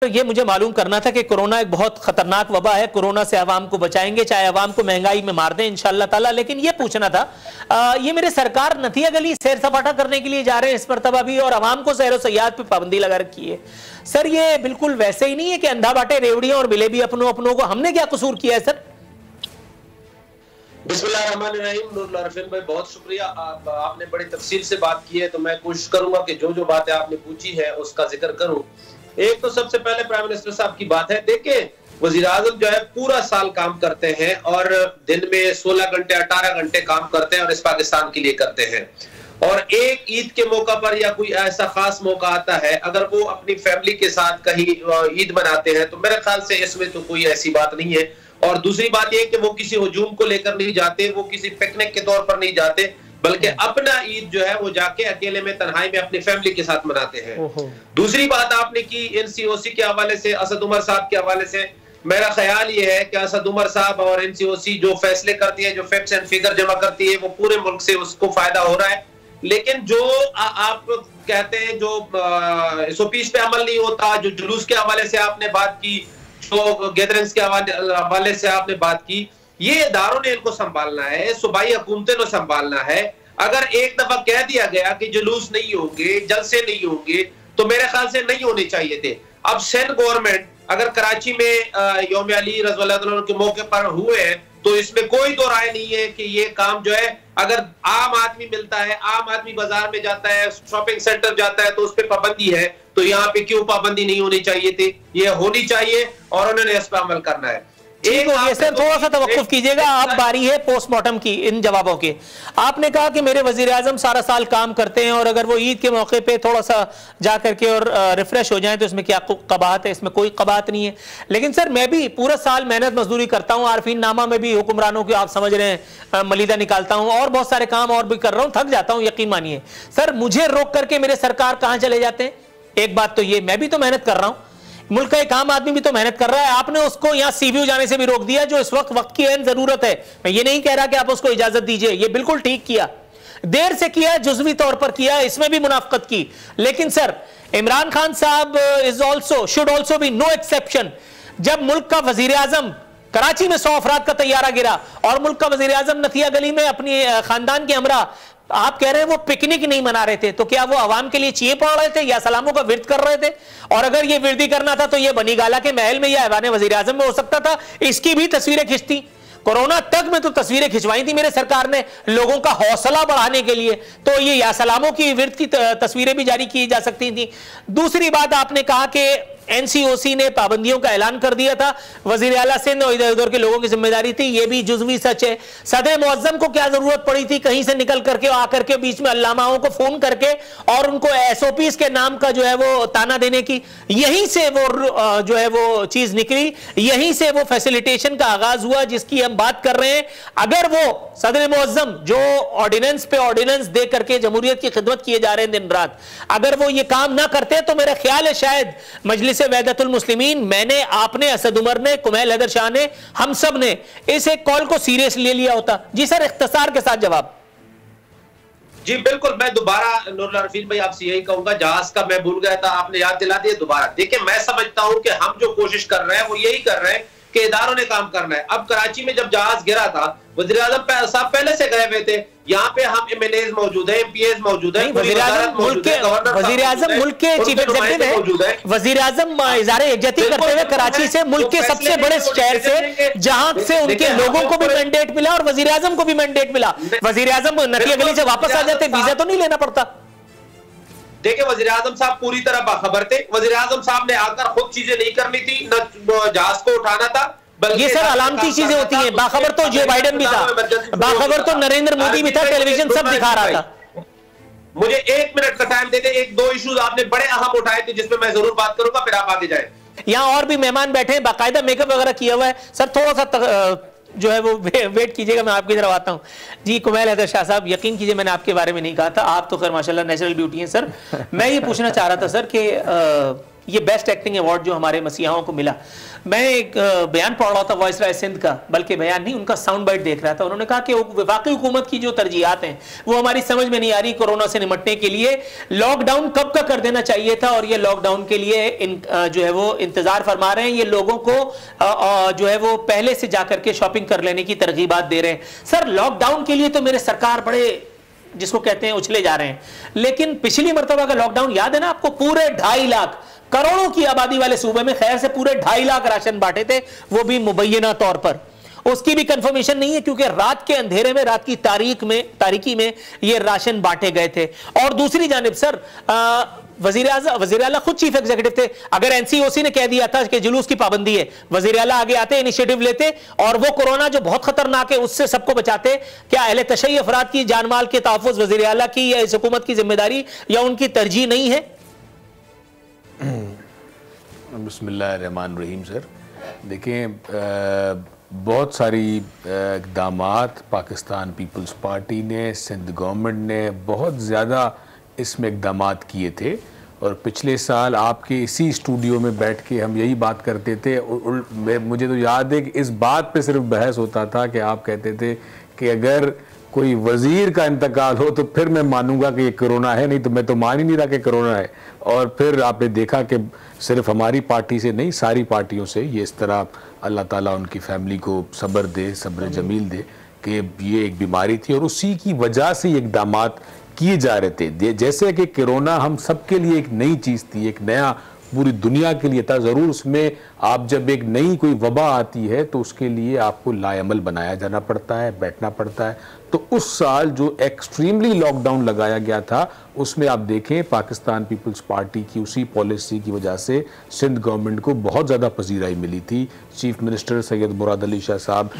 तो ये मुझे मालूम करना था कि कोरोना एक बहुत खतरनाक वबा है, कोरोना से अवाम को बचाएंगे, चाहे अवाम को महंगाई में मार दें इंशाअल्लाह ताला। लेकिन ये पूछना था, ये मेरे सरकार नथिया गली सैर सपाटा करने के लिए जा रहे हैं इस मरतबा भी, और अवाम को सैर सयाहत पे पाबंदी लगा रखी है। सर ये बिल्कुल वैसे ही नहीं है कि अंधा बांटे रेवड़ियां और मिले भी अपनों अपनों को। हमने क्या कसूर किया है सर? बिस्मिल्लाहिर्रहमानिर्रहीम। नूरुल अरफीन भाई बहुत शुक्रिया, आपने बड़ी तफसील से बात की है, तो मैं कोशिश करूंगा कि जो जो बातें आपने पूछी है उसका जिक्र करूं। एक तो सबसे पहले प्राइम मिनिस्टर साहब की बात है। देखिए, वजीर आजम जो है पूरा साल काम करते हैं और दिन में 16 घंटे 18 घंटे काम करते हैं और इस पाकिस्तान के लिए करते हैं। और एक ईद के मौका पर या कोई ऐसा खास मौका आता है, अगर वो अपनी फैमिली के साथ कहीं ईद मनाते हैं, तो मेरे ख्याल से इसमें तो कोई ऐसी बात नहीं है। और दूसरी बात यह कि वो किसी हुजूम को लेकर नहीं जाते, वो किसी पिकनिक के तौर पर नहीं जाते, बल्कि अपना ईद जो है वो जाके अकेले में तन्हाई में अपनी फैमिली के साथ मनाते हैं। दूसरी बात आपने की एनसीओसी के हवाले से, असद उमर साहब के हवाले से, मेरा ख्याल ये है कि असद उमर साहब और एनसीओसी जो फैसले करती है, जो फैक्ट्स एंड फिगर जमा करती है, वो पूरे मुल्क से उसको फायदा हो रहा है। लेकिन जो आप कहते हैं जो एसओपीज पे अमल नहीं होता, जो जुलूस के हवाले से आपने बात की, जो गैदरिंग्स के हवाले से आपने बात की, ये इदारों ने इनको संभालना है, सूबाई हुकूमतें ने संभालना है। अगर एक दफा कह दिया गया कि जुलूस नहीं होंगे, जलसे नहीं होंगे, तो मेरे ख्याल से नहीं होने चाहिए थे। अब सिंध गवर्नमेंट अगर कराची में यौम अली रज़ियल्लाहु के मौके पर हुए हैं, तो इसमें कोई दो राय नहीं है कि ये काम जो है, अगर आम आदमी मिलता है, आम आदमी बाजार में जाता है, शॉपिंग सेंटर जाता है, तो उस पर पाबंदी है, तो यहाँ पे क्यों पाबंदी नहीं होनी चाहिए थी? ये होनी चाहिए और उन्होंने इस पर अमल करना है। एक सर थोड़ा सा तवक्कुफ कीजिएगा, आप बारी है पोस्टमार्टम की इन जवाबों के। आपने कहा कि मेरे वजीर आजम सारा साल काम करते हैं और अगर वो ईद के मौके पे थोड़ा सा जा करके और रिफ्रेश हो जाए तो इसमें क्या कबाहत है? इसमें कोई कबाहत नहीं है। लेकिन सर मैं भी पूरा साल मेहनत मजदूरी करता हूँ, आरफीन नामा में भी हुक्मरानों की आप समझ रहे हैं मलीदा निकालता हूँ और बहुत सारे काम और भी कर रहा हूँ, थक जाता हूँ, यकीन मानिए। सर मुझे रोक करके मेरे सरकार कहाँ चले जाते हैं? एक बात तो ये, मैं भी तो मेहनत कर रहा हूँ, मुल्क का एक आम आदमी भी तो मेहनत कर रहा है। आपने उसको यहां सीबीयू जाने से भी रोक दिया, जो इस वक्त की अहम जरूरत है। मैं ये नहीं कह रहा कि आप उसको इजाजत दीजिए, ये बिल्कुल ठीक किया, देर से किया, जुज़वी तौर पर किया, इसमें भी मुनाफकत की। लेकिन सर इमरान खान साहब is also should also be no exception. जब मुल्क का वजीर आजम कराची में 100 अफराद का तैयारा गिरा और मुल्क का वजीर आजम नथिया गली में अपनी खानदान के हमरा, आप कह रहे हैं वो पिकनिक नहीं मना रहे थे, तो क्या वो आवाम के लिए चीए पढ़ रहे थे या सलामों का विर्द कर रहे थे? और अगर ये विर्दी करना था तो ये बनी गाला के महल में या ऐवान वजीर आजम में हो सकता था। इसकी भी तस्वीरें खिंचती, कोरोना तक में तो तस्वीरें खिंचवाई थी मेरे सरकार ने लोगों का हौसला बढ़ाने के लिए, तो ये या सलामों की विर्द की तस्वीरें भी जारी की जा सकती थी। दूसरी बात, आपने कहा कि एनसीओसी ने पाबंदियों का ऐलान कर दिया था, वजीर आला सिंध और इधर उधर के लोगों की जिम्मेदारी थी, यह भी जुज़वी सच है। सदर मुअज्जम को क्या जरूरत पड़ी थी कहीं से निकल करके आकर के बीच में अल्लामाओं को फोन करके और उनको एसओपीज के नाम का जो है वो ताना देने की? यहीं से वो जो है वो चीज निकली, यहीं से वो फैसिलिटेशन का आगाज हुआ जिसकी हम बात कर रहे हैं। अगर वो सदर मुअज्जम जो ऑर्डिनेंस पे ऑर्डिनेंस दे करके जमहूरियत की खिदमत किए जा रहे हैं दिन रात, अगर वो ये काम ना करते तो मेरा ख्याल है शायद मजलिस वहदतुल मुस्लिमीन, मैंने, आपने, असद उमर ने, कुमैल हैदर शाह ने, हम सब ने इस एक कॉल को सीरियस ले लिया होता। जी सर, इख्तिसार के साथ जवाब। जी बिल्कुल, मैं दोबारा नूरुल अरफीन भाई आपसे यही कहूंगा, जहाज का मैं भूल गया था, आपने याद दिला दिया दोबारा। देखिए, मैं समझता हूं कि हम जो कोशिश कर रहे हैं वो यही कर रहे हैं कि इदारों ने काम करना है। अब कराची में जब जहाज गिरा था, वज़ीर आज़म साहब पहले से गए हुए थे, यहाँ पे हम एमएलएज मौजूद है, एमपीएज मौजूद है, वज़ीर आज़म मुल्क के चीफ एग्जीक्यूटिव है, वज़ीर आज़म इज़हारे यकजहती करते हुए कराची से, मुल्क के सबसे बड़े शहर से, जहां से उनके लोगों को भी मैंडेट मिला और वज़ीर आज़म को भी मैंडेट मिला, वज़ीर आज़म नथिया गली से वापस आ जाते, वीजा तो नहीं लेना पड़ता। देखिए, वज़ीर आज़म साहब पूरी तरह बाखबर थे। वज़ीर आज़म साहब ने आकर खुद चीजें नहीं करनी थी, न जहाज को उठाना था। ये सर अलामती चीजें होती हैं। बाखबर तो जो बाइडेन भी था, बाखबर तो नरेंद्र मोदी भी था, टेलीविजन सब दिखा रहा था। मुझे 1 मिनट का टाइम दे दे, 1-2 इश्यूज आपने बड़े अहम उठाए थे जिसमें मैं जरूर बात करूंगा, फिर आप आगे जाए। यहाँ और भी मेहमान बैठे हैं, बाकायदा मेकअप वगैरह किया हुआ है। सर थोड़ा सा जो है वो वेट कीजिएगा, मैं आपकी तरफ आता हूँ। जी कुमैल हैदर शाह साहब, यकीन कीजिए मैंने आपके बारे में नहीं कहा था, आप तो खैर माशाल्लाह नेचुरल ब्यूटी हैं। सर मैं ये पूछना चाह रहा था सर कि ये बेस्ट एक्टिंग अवार्ड जो हमारे मसीहाओं को मिला। मैं एक बयान पढ़ रहा था वाइसराय सिंध का, बल्कि बयान नहीं, उनका साउंड बाइट देख रहा था। उन्होंने कहा कि वफाकी हुकूमत की जो तरजीहात हैं वो हमारी समझ में नहीं आ रही। कोरोना से निपटने के लिए लॉकडाउन कब का कर देना चाहिए था, और ये लॉकडाउन के लिए जो है वो इंतजार फरमा रहे हैं। ये लोगों को जो है वो पहले से जाकर के शॉपिंग कर लेने की तरगीबात दे रहे हैं। सर, लॉकडाउन के लिए तो मेरे सरकार बड़े जिसको कहते हैं उछले जा रहे हैं, लेकिन पिछली मर्तबा का लॉकडाउन याद है ना आपको? पूरे 2.5 लाख करोड़ों की आबादी वाले सूबे में खैर से पूरे 2.5 लाख राशन बांटे थे, वो भी मुबैना तौर पर। उसकी भी कंफर्मेशन नहीं है क्योंकि रात के अंधेरे में, रात की तारीकी में ये राशन बांटे गए थे। और दूसरी जानिब सर, वजीर आला खुद चीफ एग्जीक्यूटिव थे। अगर एनसीओसी ने कह दिया था कि जुलूस की पाबंदी है, वजीर आला आगे आते, इनिशिएटिव लेते और वो कोरोना जो बहुत खतरनाक है उससे सबको बचाते। क्या अहले तशय्युफ़ अफराद की जान माल के तहफ़्फ़ुज़ वजीर आला की या इस हुकूमत की जिम्मेदारी या उनकी तरजीह नहीं है? बिस्मिल्लाहिर्रहमानिर्रहीम। सर देखें, बहुत सारी इक़दामात पाकिस्तान पीपल्स पार्टी ने, सिंध गवर्नमेंट ने बहुत ज़्यादा इसमें इक़दामात किए थे। और पिछले साल आपके इसी स्टूडियो में बैठ के हम यही बात करते थे। मुझे तो याद है कि इस बात पे सिर्फ बहस होता था कि आप कहते थे कि अगर कोई वज़ीर का इंतकाल हो तो फिर मैं मानूंगा कि ये कोरोना है, नहीं तो मैं तो मान ही नहीं रहा कि कोरोना है। और फिर आपने देखा कि सिर्फ हमारी पार्टी से नहीं, सारी पार्टियों से ये इस तरह अल्लाह ताला उनकी फैमिली को सब्र दे, सब्र जमील दे कि ये एक बीमारी थी और उसी की वजह से ये इक़दामात किए जा रहे थे। जैसे कि कोरोना हम सबके लिए एक नई चीज़ थी, एक नया पूरी दुनिया के लिए था। ज़रूर उसमें आप जब एक नई कोई वबा आती है तो उसके लिए आपको लाएमल बनाया जाना पड़ता है, बैठना पड़ता है। तो उस साल जो एक्सट्रीमली लॉकडाउन लगाया गया था उसमें आप देखें पाकिस्तान पीपल्स पार्टी की उसी पॉलिसी की वजह से सिंध गवर्नमेंट को बहुत ज़्यादा पजीराई मिली थी। चीफ मिनिस्टर सैयद मुराद अली शाह साहब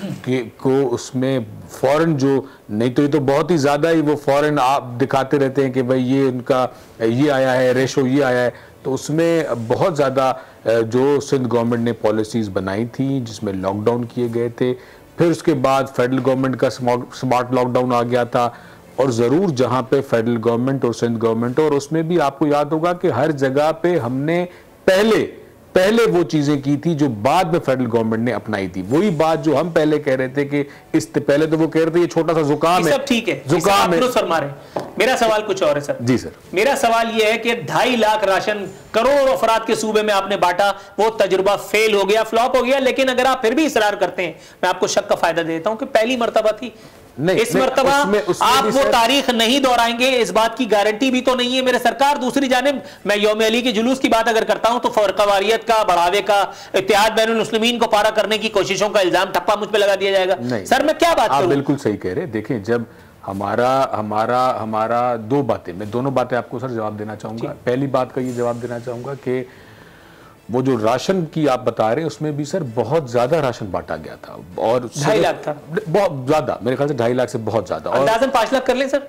को उसमें फ़ौरन जो, नहीं तो ये तो बहुत ही ज़्यादा ही वो फ़ौरन आप दिखाते रहते हैं कि भाई ये उनका ये आया है, रेशो ये आया है। तो उसमें बहुत ज़्यादा जो सिंध गवर्नमेंट ने पॉलिसीज़ बनाई थी जिसमें लॉकडाउन किए गए थे। फिर उसके बाद फेडरल गवर्नमेंट का स्मार्ट लॉकडाउन आ गया था। और ज़रूर जहाँ पे फेडरल गवर्नमेंट और सिंध गवर्नमेंट, और उसमें भी आपको याद होगा कि हर जगह पे हमने पहले वो चीज़ें की थी जो बाद में फेडरल गवर्नमेंट ने अपनाई थी। वही बात जो हम पहले कह रहे थे कि पहले तो वो कह रहे थे ये छोटा सा जुकाम है, सब ठीक है, जुकाम है। मेरा सवाल कुछ और है सर। जी सर, मेरा सवाल ये है कि 2.5 लाख राशन करोड़ों अफराद के सूबे में आपने बांटा, वो तजुर्बा फेल हो गया, फ्लॉप हो गया। लेकिन अगर आप फिर भी इसरार करते हैं, मैं आपको शक का फायदा देता हूं कि पहली मर्तबा थी। इस मर्तबा आप वो तारीख नहीं दोहराएंगे, इस बात की गारंटी भी तो नहीं है मेरे सरकार। दूसरी जानिब मैं यौम अली के जुलूस की बात अगर करता हूं तो फरकवारियत का बढ़ावे का, इत्तेहाद बैनुल मुस्लिमीन को पारा करने की कोशिशों का इल्जाम ठप्पा मुझ पे लगा दिया जाएगा। सर मैं क्या बात करूं? बिल्कुल सही कह रहे। देखें, जब हमारा दो बातें, मैं दोनों बातें आपको सर जवाब देना चाहूंगा। पहली बात का ये जवाब देना चाहूंगा कि वो जो राशन की आप बता रहे हैं उसमें भी सर बहुत ज्यादा राशन बांटा गया था। और 2.5 लाख था, बहुत ज्यादा, मेरे ख्याल से 2.5 लाख से बहुत ज्यादा। अंदाज़न 5 लाख कर लें सर,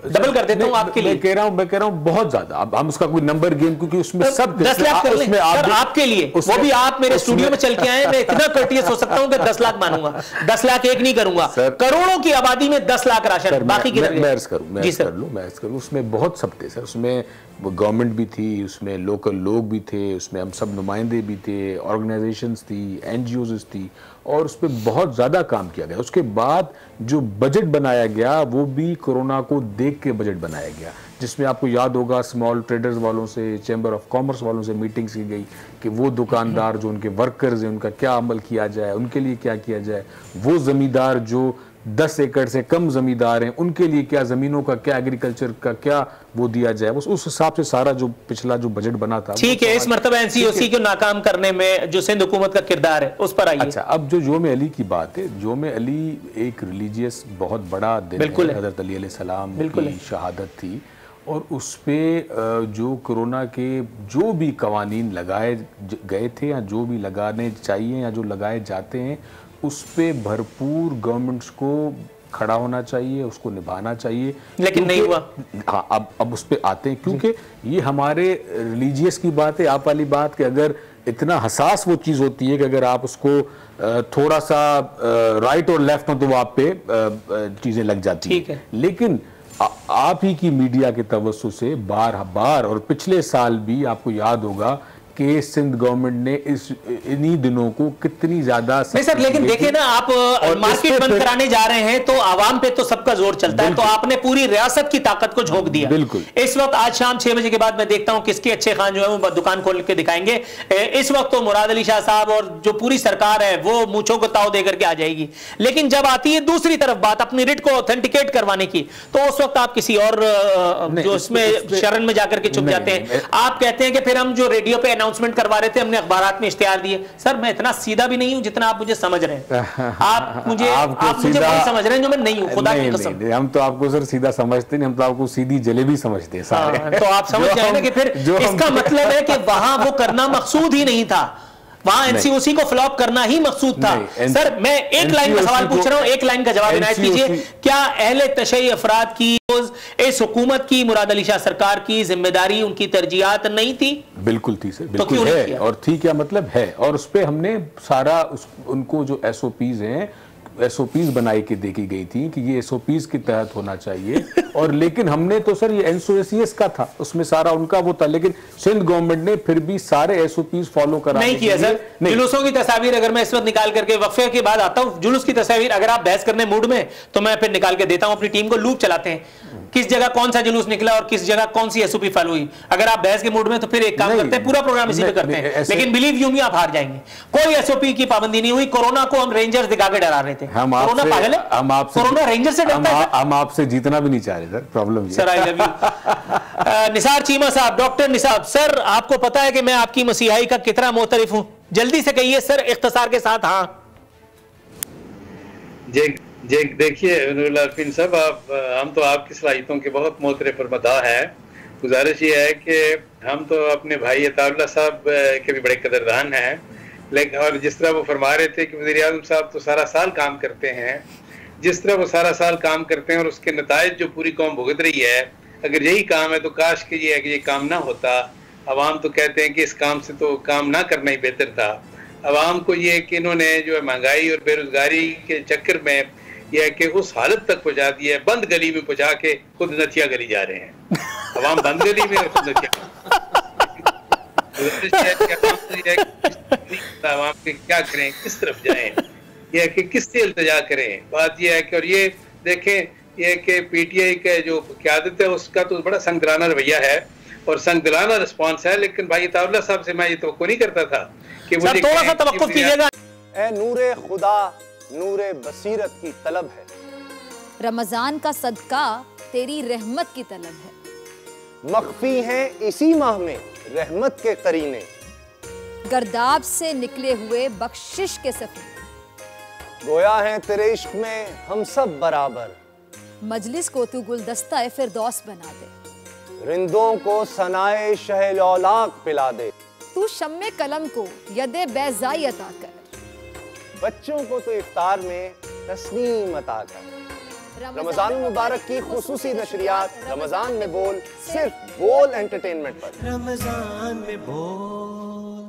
डबल कर देता हूं आपके लिए। मैं कह रहा हूं बहुत ज्यादा। अब हम उसका कोई नंबर गेम, क्योंकि उसमें सब 10 लाख कर लें सर आपके लिए, वो भी आप मेरे स्टूडियो में चल के आए। मैं इतना कर्टियस हो सकता हूं कि 10 लाख मानूंगा, 10 लाख एक नहीं करूंगा। करोड़ों की आबादी में 10 लाख राशन, बाकी की मैं अर्ज करूं, उसमें बहुत सब थे सर। उसमें गवर्नमेंट भी थी, उसमें लोकल लोग भी थे, उसमें हम सब नुमाइंदे भी थे, ऑर्गेनाइजेशंस थी, एनजीओज थी, और उस पर बहुत ज़्यादा काम किया गया। उसके बाद जो बजट बनाया गया वो भी कोरोना को देख के बजट बनाया गया, जिसमें आपको याद होगा स्मॉल ट्रेडर्स वालों से, चैम्बर ऑफ कॉमर्स वालों से मीटिंग्स की गई कि वो दुकानदार जो उनके वर्कर्स हैं उनका क्या अमल किया जाए, उनके लिए क्या किया जाए। वो ज़मींदार जो 10 एकड़ से कम जमींदार हैं उनके लिए क्या, ज़मीनों का क्या, एग्रीकल्चर का क्या वो दिया जाए। उस हिसाब से सारा जो पिछला जो बजट बना था। ठीक है, इस मर्तबा एनसीओसी को नाकाम करने में जो सिंध हुकूमत का किरदार है उस पर आइए। अच्छा, अब जो योम अली की बात है, योम अली एक रिलीजियस बहुत बड़ा दिन है। हज़रत अली अलैहिस्सलाम की शहादत थी, और उस पर जो कोरोना के जो भी कवानीन लगाए गए थे या जो भी लगाने चाहिए या जो लगाए जाते हैं, उस पे भरपूर गवर्नमेंट्स को खड़ा होना चाहिए, उसको निभाना चाहिए। लेकिन नहीं हुआ। हाँ, अब उस पे आते हैं, क्योंकि ये हमारे रिलीजियस की बात है, आप वाली बात कि अगर इतना हसास वो चीज़ होती है कि अगर आप उसको थोड़ा सा राइट और लेफ्ट हो तो वो आप पे चीज़ें लग जाती है। लेकिन आप ही की मीडिया के तवज्जो से बार बार, और पिछले साल भी आपको याद होगा कि सिंध गवर्नमेंट ने इन्हीं दिनों को कितनी ज्यादा नहीं सर, लेकिन देखिए ना, आप मार्केट बंद कराने जा रहे हैं तो आवाम पे तो सबका जोर चलता है, तो आपने पूरी रियासत की ताकत को झोंक दिया। बिल्कुल। इस वक्त आज शाम 6 बजे के बाद मैं देखता हूं किसके अच्छे खान जो है वो दुकान खोल के दिखाएंगे। इस वक्त तो मुराद अली शाह साहब और जो पूरी सरकार है वो मूंछों को ताव देकर के आ जाएगी, लेकिन जब आती है दूसरी तरफ बात अपनी रिट को ऑथेंटिकेट करवाने की, तो उस वक्त आप किसी और जो इसमें शरण में जाकर के छुप जाते हैं। आप कहते हैं कि फिर हम जो रेडियो पे अनाउंसमेंट करवा रहे थे हमने अखबारात में इश्तिहार दिए। सर मैं इतना सीधा भी नहीं हूं जितना आप मुझे समझ रहे हैं। आप मुझे वही समझ रहे हैं जो मैं नहीं हूं, खुदा की कसम। हम तो आपको सर सीधा समझते नहीं, हम तो आपको सीधी जलेबी समझते हैं सारे। तो आप समझ जाए ना कि फिर इसका मतलब है कि वहां वो करना मकसूद ही नहीं था, वहां एनसीओसी को फ्लॉप करना ही मकसूद था। सर मैं एक लाइन का सवाल पूछ रहा हूं, एक लाइन का जवाब इनायत कीजिए। क्या अहले तशय्युई अफराद की इस हुकूमत की, मुराद अली शाह सरकार की जिम्मेदारी, उनकी तरजीहात नहीं थी? बिल्कुल थी सर, बिल्कुल तो है। और थी क्या मतलब है, और उस पर हमने सारा उनको जो SOPs हैं, SOPs बनाई के देखी गई थी कि ये SOPs के तहत होना चाहिए। और लेकिन हमने तो सर ये NCOCS का था, उसमें सारा उनका वो था, लेकिन सिंध गवर्नमेंट ने फिर भी सारे SOPs फॉलो करा नहीं किया सर। जुलूसों की तस्वीर अगर मैं इस वक्त निकाल करके वक्फे के बाद आता हूं, जुलूस की तस्वीर अगर आप बहस करने मूड में तो मैं फिर निकाल के देता हूं, अपनी टीम को लूप चलाते हैं किस जगह कौन सा जुलूस निकला और किस जगह कौन सी SOP फॉलो हुई। अगर आप बहस के मूड में तो फिर एक काम करते हैं, पूरा प्रोग्राम इसी पे करते हैं, लेकिन बिलीव यू मी आप हार जाएंगे। कोई SOP की पाबंदी नहीं हुई। कोरोना को हम रेंजर्स दिखा के डरा रहे थे। कोरोना पागल है, कोरोना रेंजर से डरता है। हम आपसे जीतना भी नहीं चाह रहे sir, problem sir. I love you. Nisar Cheema साहब, डॉक्टर निसार सर, आपको पता है कि मैं आपकी मसीहाई का कितना मोतरफ हूं? जल्दी से कहिए सर, इख्तिसार के साथ। हाँ जी देखिए अरफीन साहब, हम तो आपकी सलाहियतों के बहुत मोहतरम फरमादा है। गुजारिश ये है कि हम तो अपने भाई अताउल्लाह साहब के भी बड़े कदरदान हैं, लेकिन और जिस तरह वो फरमा रहे थे कि वज़ीर आज़म साहब तो सारा साल काम करते हैं, जिस तरह वो सारा साल काम करते हैं और उसके नताइज जो पूरी कौम भुगत रही है, अगर यही काम है तो काश कि ये है कि ये काम ना होता। अवाम तो कहते हैं कि इस काम से तो काम ना करना ही बेहतर था। अवाम को ये कि इन्होंने जो है महंगाई और बेरोजगारी के चक्कर में यह है कि उस हालत तक पहुंचा दिया है, बंद गली में पहुंचा के खुद नथिया गली जा रहे हैं। अवाम बंद गली में खुद नथिया अवाम के क्या करें, किस तरफ जाएं, यह कि किससे इल्तिजा करें। बात यह है कि और ये देखें ये कि PTI का जो क़यादत है उसका तो बड़ा संगदिलाना रवैया है और संगदिलाना रिस्पॉन्स है, लेकिन भाई अताउल्लाह साहब से मैं ये तवक्को नहीं करता था कि मुझे थोड़ा सा तवक्कुफ कीजिएगा। ए नूरे खुदा नूरे बसीरत की तलब है, रमजान का सदका तेरी रहमत की तलब है, मख्फी हैं इसी माह में रहमत के करीने, गर्दाब से निकले हुए बख्शिश के सफर, गोया है तेरे इश्क में हम सब बराबर, मजलिस को तू गुलदस्ता फिरदौस बना दे, रिंदों को सनाए शहलौलाक पिला दे, तू शम्मे कलम को यदे बैज़ाई अता कर, बच्चों को तो इफ्तार में तस्नीम अता कर। रमजान मुबारक की खुसूसी नशरियात रमजान में बोल, सिर्फ बोल एंटरटेनमेंट पर। रमजान में बोल।